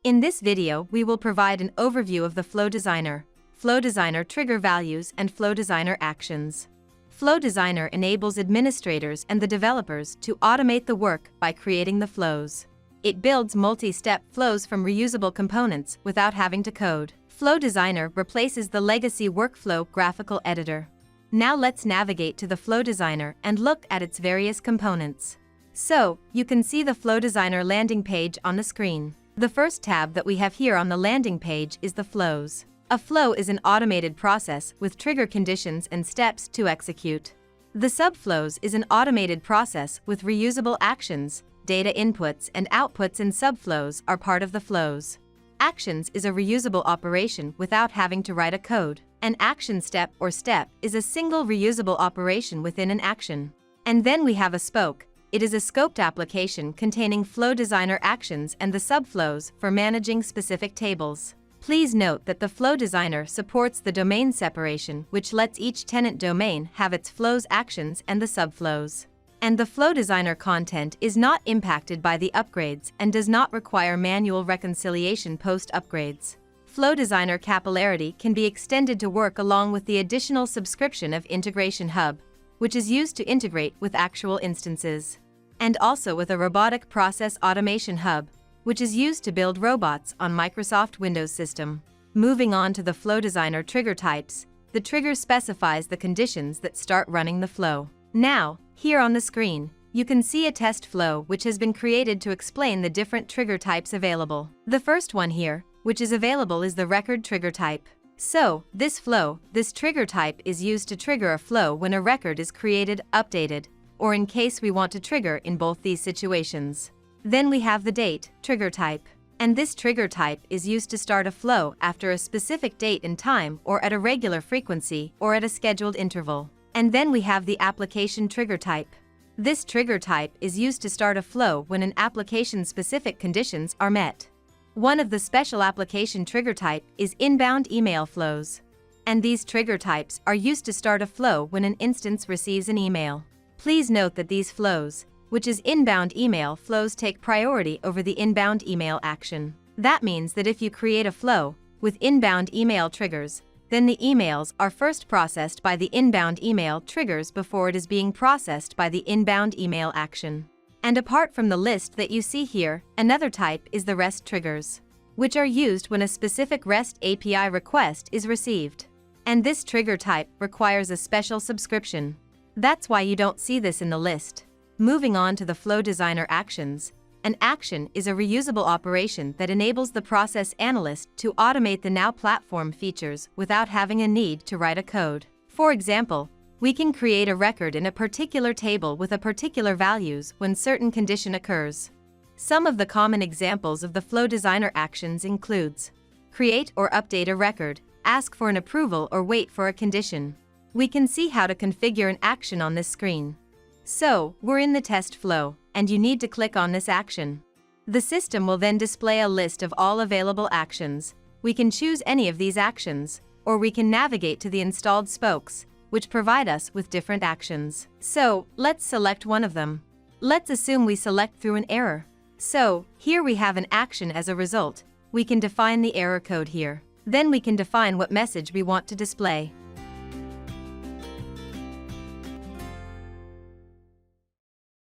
In this video, we will provide an overview of the Flow Designer trigger values, and Flow Designer actions. Flow Designer enables administrators and the developers to automate the work by creating the flows. It builds multi-step flows from reusable components without having to code. Flow Designer replaces the legacy workflow graphical editor. Now let's navigate to the Flow Designer and look at its various components. So, you can see the Flow Designer landing page on the screen. The first tab that we have here on the landing page is the flows. A flow is an automated process with trigger conditions and steps to execute. The subflows is an automated process with reusable actions, data inputs and outputs, and subflows are part of the flows. Actions is a reusable operation without having to write a code. An action step or step is a single reusable operation within an action. And then we have a spoke. It is a scoped application containing Flow Designer actions and the subflows for managing specific tables. Please note that the Flow Designer supports the domain separation, which lets each tenant domain have its flows actions and the subflows. And the Flow Designer content is not impacted by the upgrades and does not require manual reconciliation post-upgrades. Flow Designer capillarity can be extended to work along with the additional subscription of Integration Hub, which is used to integrate with actual instances. And also with a Robotic Process Automation Hub, which is used to build robots on Microsoft Windows system. Moving on to the Flow Designer trigger types, the trigger specifies the conditions that start running the flow. Now, here on the screen, you can see a test flow which has been created to explain the different trigger types available. The first one here, which is available, is the record trigger type. So, this trigger type is used to trigger a flow when a record is created, updated, or in case we want to trigger in both these situations. Then we have the date trigger type. And this trigger type is used to start a flow after a specific date and time, or at a regular frequency, or at a scheduled interval. And then we have the application trigger type. This trigger type is used to start a flow when an application-specific conditions are met. One of the special application trigger type is inbound email flows. And these trigger types are used to start a flow when an instance receives an email. Please note that these flows, which is inbound email flows, take priority over the inbound email action. That means that if you create a flow with inbound email triggers, then the emails are first processed by the inbound email triggers before it is being processed by the inbound email action. And apart from the list that you see here, another type is the REST triggers, which are used when a specific REST API request is received. And this trigger type requires a special subscription. That's why you don't see this in the list. Moving on to the Flow Designer actions. An action is a reusable operation that enables the process analyst to automate the Now Platform features without having a need to write a code. For example, we can create a record in a particular table with a particular values when certain condition occurs. Some of the common examples of the Flow Designer actions includes create or update a record, ask for an approval, or wait for a condition. We can see how to configure an action on this screen. So, we're in the test flow, and you need to click on this action. The system will then display a list of all available actions. We can choose any of these actions, or we can navigate to the installed spokes, which provide us with different actions. So, let's select one of them. Let's assume we select through an error. So, here we have an action. As a result, we can define the error code here. Then we can define what message we want to display.